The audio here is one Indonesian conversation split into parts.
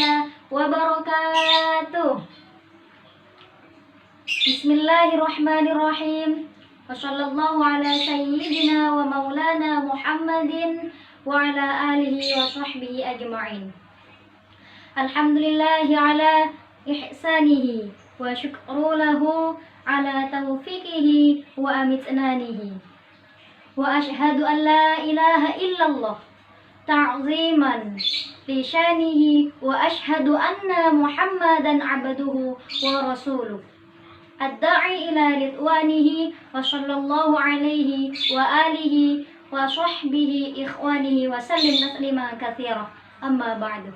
ta'ala wabarakatuh. Bismillahirrahmanirrahim. Wa sallallahu ala sayyidina wa maulana Muhammadin wa ala alihi wa sahbihi ajma'in. Alhamdulillahi ala ihsanihi wa syukru lahu ala taufiqihi wa amitnanihi. Wa ashhadu an la ilaha illallah ta'ziman li syanihi wa ashhadu anna Muhammadan abduhu wa rasuluh ad-da'i ila ridwanihi wa sallallahu alaihi wa alihi wa sahbihi ikhwanihi wa sallim taslima katsira. Amma ba'du.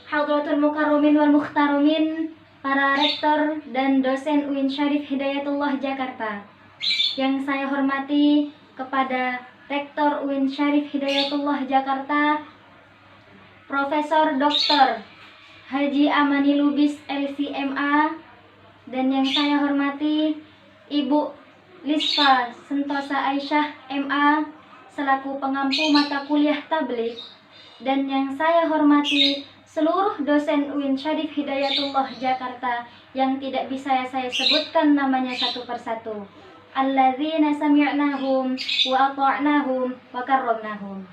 Hadratul mukarramin wal mukhtarumin, para rektor dan dosen UIN Syarif Hidayatullah Jakarta yang saya hormati, kepada Rektor UIN Syarif Hidayatullah Jakarta Profesor Dr. Haji Amani Lubis LCMA, dan yang saya hormati Ibu Lisfa Sentosa Aisyah MA selaku pengampu mata kuliah tabligh, dan yang saya hormati seluruh dosen UIN Syarif Hidayatullah Jakarta yang tidak bisa saya sebutkan namanya satu persatu. Alladzina sami'nahum wa ata'nahum wa karramnahum.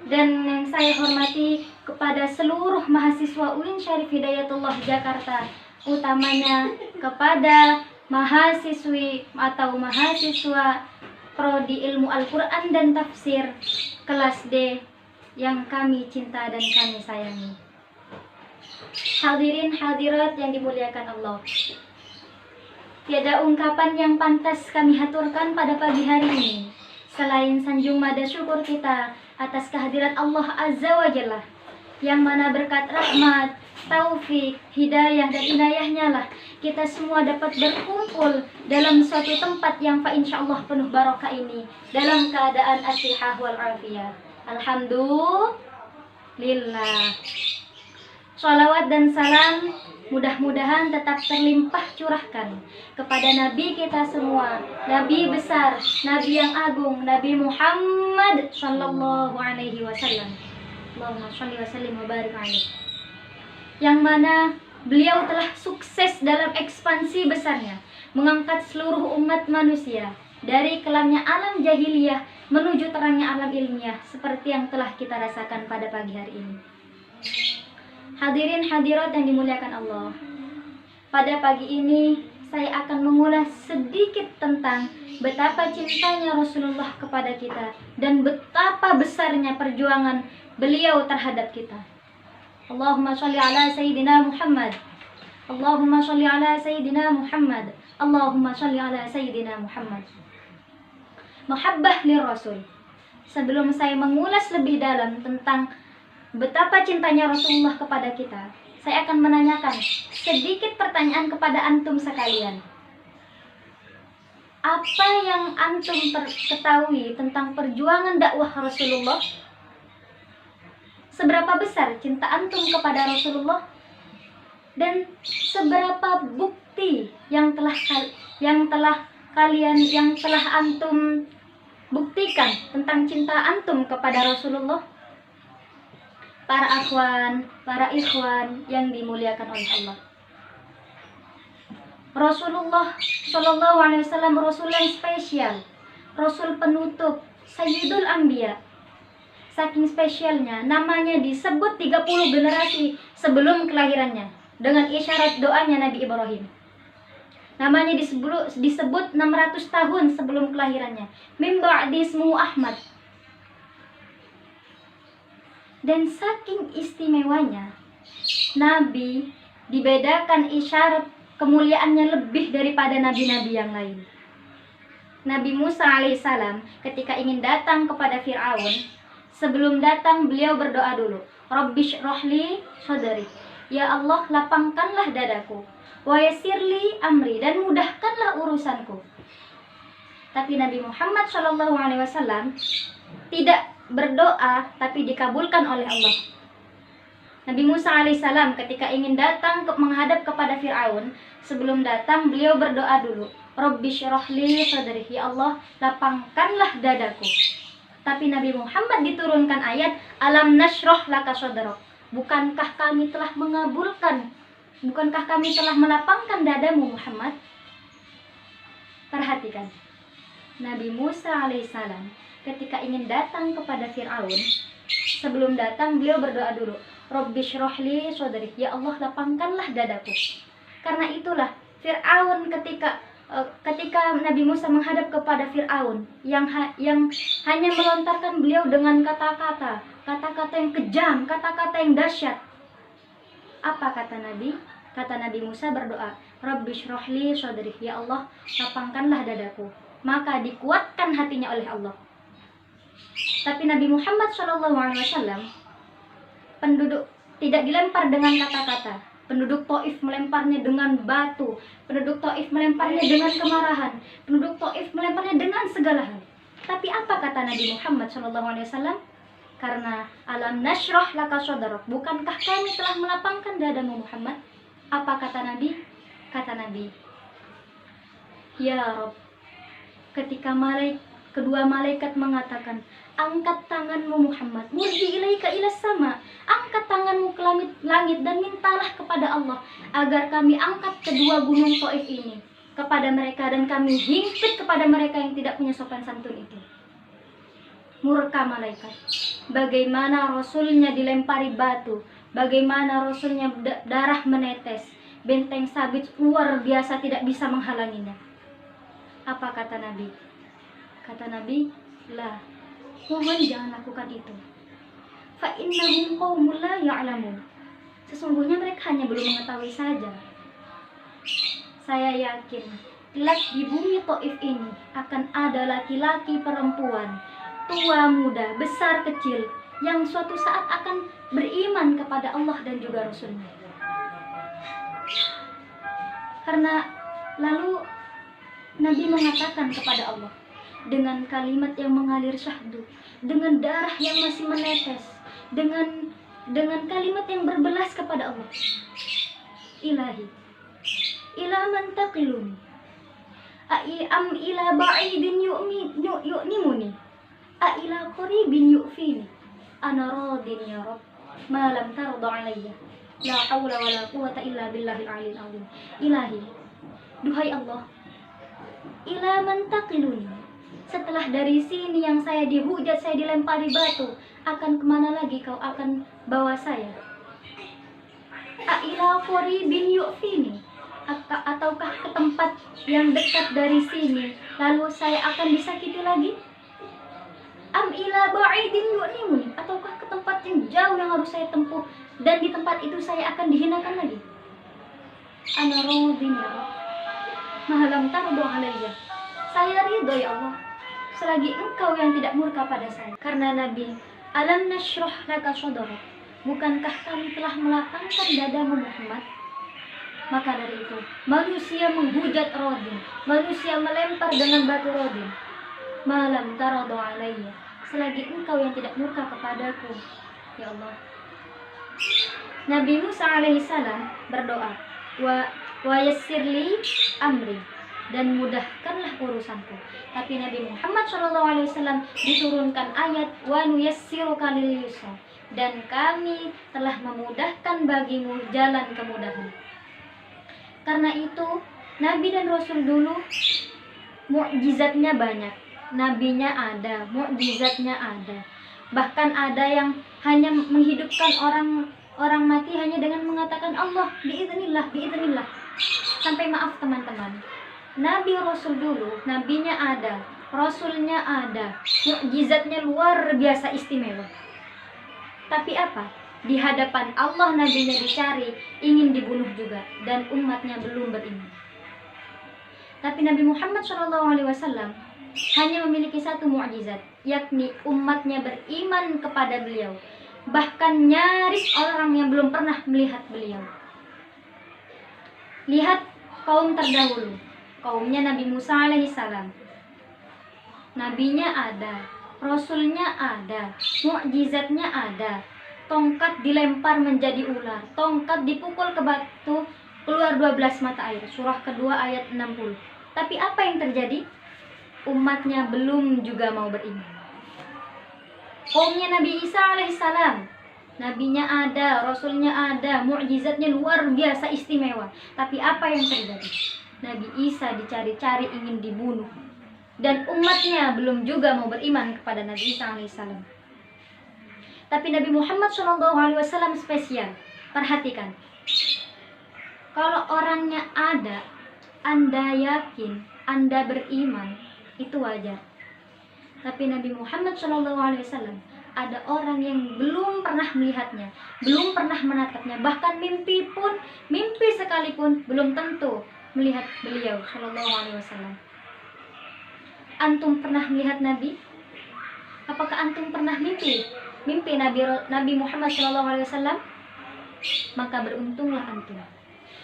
Dan yang saya hormati kepada seluruh mahasiswa UIN Syarif Hidayatullah Jakarta, utamanya kepada mahasiswi atau mahasiswa Prodi Ilmu Al-Quran dan Tafsir kelas D yang kami cinta dan kami sayangi. Hadirin hadirat yang dimuliakan Allah, tiada ungkapan yang pantas kami haturkan pada pagi hari ini selain sanjung mada syukur kita atas kehadirat Allah Azza wa Jalla, yang mana berkat rahmat, taufik, hidayah dan inayahnya lah kita semua dapat berkumpul dalam suatu tempat yang insyaallah penuh barokah ini dalam keadaan as-sihah wal afiyah. Alhamdulillah. Shalawat dan salam mudah-mudahan tetap terlimpah curahkan kepada Nabi kita semua, Nabi besar, Nabi yang agung, Nabi Muhammad sallallahu alaihi wasallam. Allahumma shalli wa sallim wa barik alaihi. Yang mana beliau telah sukses dalam ekspansi besarnya, mengangkat seluruh umat manusia dari kelamnya alam jahiliyah menuju terangnya alam ilmiah, seperti yang telah kita rasakan pada pagi hari ini. Hadirin hadirat yang dimuliakan Allah, pada pagi ini saya akan mengulas sedikit tentang betapa cintanya Rasulullah kepada kita dan betapa besarnya perjuangan beliau terhadap kita. Allahumma sholli ala sayyidina Muhammad. Allahumma sholli ala sayyidina Muhammad. Allahumma sholli ala sayyidina Muhammad. Mahabbah li Rasul. Sebelum saya mengulas lebih dalam tentang betapa cintanya Rasulullah kepada kita, saya akan menanyakan sedikit pertanyaan kepada antum sekalian. Apa yang antum ketahui tentang perjuangan dakwah Rasulullah? Seberapa besar cinta antum kepada Rasulullah? Dan seberapa bukti yang telah antum buktikan tentang cinta antum kepada Rasulullah? Para akhwan, para ikhwan yang dimuliakan oleh Allah, Rasulullah Shallallahu Alaihi Wasallam Rasul yang spesial, Rasul penutup, Sayyidul Anbiya. Saking spesialnya, namanya disebut 30 generasi sebelum kelahirannya dengan isyarat doanya Nabi Ibrahim. Namanya disebut 600 tahun sebelum kelahirannya. Min ba'di ismuhu Ahmad. Dan saking istimewanya, Nabi dibedakan isyarat kemuliaannya lebih daripada nabi-nabi yang lain. Nabi Musa alaihissalam ketika ingin datang kepada Fir'aun, sebelum datang beliau berdoa dulu, Rabbish rohli sadri, ya Allah lapangkanlah dadaku, wa yassirli amri, dan mudahkanlah urusanku. Tapi Nabi Muhammad SAW tidak berdoa, tapi dikabulkan oleh Allah. Nabi Musa alaihissalam ketika ingin datang menghadap kepada Fir'aun, sebelum datang beliau berdoa dulu, Rabbi syrahli sadri, ya Allah lapangkanlah dadaku. Tapi Nabi Muhammad diturunkan ayat alam nasroh laka sodrok. Bukankah kami telah mengabulkan, bukankah kami telah melapangkan dadamu Muhammad? Perhatikan, Nabi Musa alaihissalam ketika ingin datang kepada Fir'aun, sebelum datang beliau berdoa dulu, Rabbi syrahli sodri, ya Allah lapangkanlah dadaku. Karena itulah Fir'aun ketika Nabi Musa menghadap kepada Fir'aun yang hanya melontarkan beliau dengan kata-kata yang kejam, kata-kata yang dahsyat. Apa kata Nabi? Kata Nabi Musa berdoa, Rabbi syrahli sodri, ya Allah lapangkanlah dadaku. Maka dikuatkan hatinya oleh Allah. Tapi Nabi Muhammad SAW penduduk tidak dilempar dengan kata-kata. Penduduk Taif melemparnya dengan batu. Penduduk Taif melemparnya dengan kemarahan. Penduduk Taif melemparnya dengan segala hal. Tapi apa kata Nabi Muhammad SAW? Karena alam nashrah laka sodrok. Bukankah kami telah melapangkan dadamu Muhammad? Apa kata Nabi? Kata Nabi, ya Rabb, ketika kedua malaikat mengatakan, angkat tanganmu Muhammad, murji ilaika ilas sama, angkat tanganmu ke langit dan mintalah kepada Allah agar kami angkat kedua gunung Taif ini kepada mereka dan kami himpit kepada mereka yang tidak punya sopan santun itu. Murka malaikat. Bagaimana Rasulnya dilempari batu, bagaimana Rasulnya darah menetes, benteng sabit luar biasa tidak bisa menghalanginya. Apa kata Nabi? Kata Nabi, lah, mohon jangan lakukan itu. Fa innahum qaumul la ya'lamun. Sesungguhnya mereka hanya belum mengetahui saja. Saya yakin kelak di bumi Taif ini akan ada laki-laki perempuan, tua muda, besar kecil yang suatu saat akan beriman kepada Allah dan juga Rasulnya. Karena lalu Nabi mengatakan kepada Allah dengan kalimat yang mengalir syahdu, dengan darah yang masih menetes, dengan kalimat yang berbelas kepada Allah, Ilahi, ila man taqiluni, am ila ba'idin yu'nimuni, a ila qaribin yu'fini, ana radin ya Rabb, ma lam tarda alayya, la hawla wa la quwata illa billahil aliyil azim. Ilahi, duhai Allah, ila man taqiluni, setelah dari sini yang saya dihujat, saya dilempari batu, akan kemana lagi kau akan bawa saya? A'ila qaribin yu'fini, ataukah ke tempat yang dekat dari sini lalu saya akan disakiti lagi? Am ila ba'idin yu'nimuni, ataukah ke tempat yang jauh yang harus saya tempuh dan di tempat itu saya akan dihinakan lagi? Ana radin ya Rabb, ma lam tardu alayya, saya ridho ya Allah selagi engkau yang tidak murka pada saya. Karena Nabi, alam nashrah laka sodrok, bukankah kami telah melapangkan dadamu Muhammad? Maka dari itu manusia menghujat Rodin, manusia melempar dengan batu Rodin, malam taradu alayya, selagi engkau yang tidak murka kepadaku ya Allah. Nabi Musa alaihissalam berdoa, wa yassirli amri, dan mudahkanlah urusanku. Tapi Nabi Muhammad SAW diturunkan ayat wa nuyassiruka lil yusra, dan kami telah memudahkan bagimu jalan kemudahan. Karena itu Nabi dan Rasul dulu mukjizatnya banyak, nabinya ada, mukjizatnya ada. Bahkan ada yang hanya menghidupkan orang mati hanya dengan mengatakan Allah biiznillah, biiznillah. Sampai maaf teman-teman, Nabi Rasul dulu, nabinya ada, Rasulnya ada, mukjizatnya luar biasa istimewa. Tapi apa? Di hadapan Allah nabinya dicari, ingin dibunuh juga, dan umatnya belum beriman. Tapi Nabi Muhammad SAW hanya memiliki satu mukjizat, yakni umatnya beriman kepada beliau. Bahkan nyaris orang yang belum pernah melihat beliau. Lihat kaum terdahulu, kaumnya Nabi Musa alaihissalam. Nabinya ada, Rasulnya ada, mukjizatnya ada. Tongkat dilempar menjadi ular, tongkat dipukul ke batu, keluar 12 mata air. Surah kedua ayat 60. Tapi apa yang terjadi? Umatnya belum juga mau beriman. kaumnya Nabi Isa alaihissalam. Nabinya ada, rasulnya ada, mukjizatnya luar biasa istimewa. Tapi apa yang terjadi? Nabi Isa dicari-cari ingin dibunuh. Dan umatnya belum juga mau beriman kepada Nabi Isa alaihissalam. Tapi Nabi Muhammad SAW spesial. Perhatikan. Kalau orangnya ada, Anda yakin, Anda beriman, itu wajar. Tapi Nabi Muhammad SAW ada orang yang belum pernah melihatnya, belum pernah menatapnya, bahkan mimpi sekalipun belum tentu melihat beliau SAW. Antum pernah melihat Nabi? Apakah antum pernah mimpi Nabi Muhammad SAW? Maka beruntunglah antum.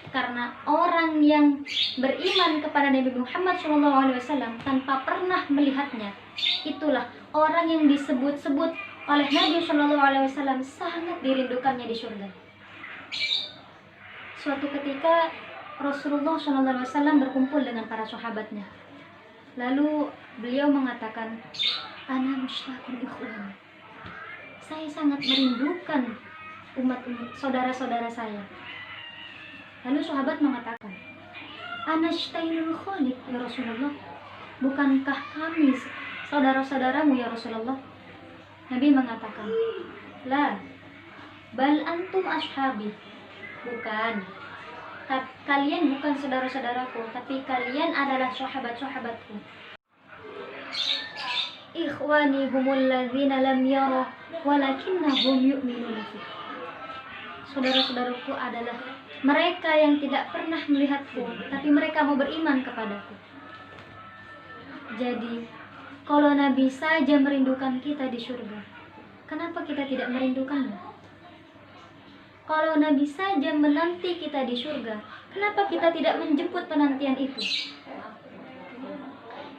Karena orang yang beriman kepada Nabi Muhammad SAW tanpa pernah melihatnya, itulah orang yang disebut-sebut oleh Nabi SAW sangat dirindukannya di surga. Suatu ketika Rasulullah SAW berkumpul dengan para sahabatnya. Lalu beliau mengatakan, "Ana mushtaqun ikhwan." Saya sangat merindukan umat saudara-saudara saya. Lalu sahabat mengatakan, "Anashtainul khaliq ya Rasulullah." Bukankah kami saudara-saudaramu ya Rasulullah? Nabi mengatakan, "La, bal antum ashabi." Bukan. Kalian bukan saudara-saudaraku, tapi kalian adalah sahabat-sahabatku. Ikhwani humul ladzina lam yara walakinnahum yu'minuna fi. Saudara-saudaraku adalah mereka yang tidak pernah melihatku, tapi mereka mau beriman kepadaku. Jadi, kalau Nabi saja merindukan kita di surga, kenapa kita tidak merindukannya? Kalau Nabi saja menanti kita di surga, kenapa kita tidak menjemput penantian itu?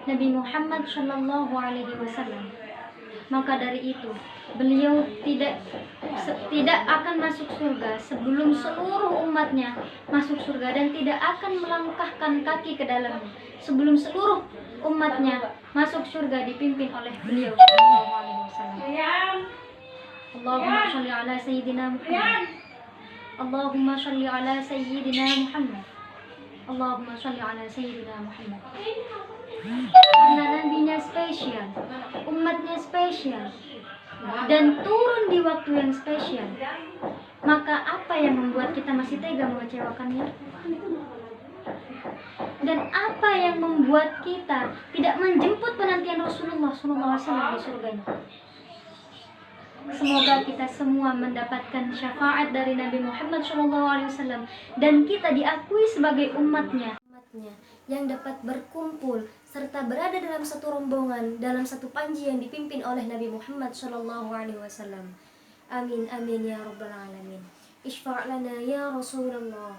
Nabi Muhammad SAW. Maka dari itu, beliau tidak akan masuk surga sebelum seluruh umatnya masuk surga, dan tidak akan melangkahkan kaki ke dalamnya sebelum seluruh umatnya masuk surga dipimpin oleh beliau SAW. Allahumma sholli ala sayyidina Muhammad. Allahumma sholli ala sayyidina Muhammad. Allahumma sholli ala sayyidina Muhammad. Karena nabinya spesial, umatnya spesial, dan turun di waktu yang spesial, maka apa yang membuat kita masih tega mengecewakannya? Dan apa yang membuat kita tidak menjemput penantian Rasulullah SAW di surganya? Semoga kita semua mendapatkan syafaat dari Nabi Muhammad SAW dan kita diakui sebagai umatnya yang dapat berkumpul serta berada dalam satu rombongan, dalam satu panji yang dipimpin oleh Nabi Muhammad SAW. Amin amin ya rabbal alamin. Ishfa' lana ya Rasulullah.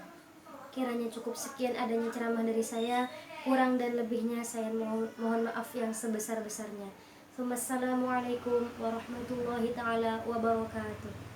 Kiranya cukup sekian adanya ceramah dari saya, kurang dan lebihnya saya mohon maaf yang sebesar-besarnya. Wassalamualaikum warahmatullahi taala wabarakatuh.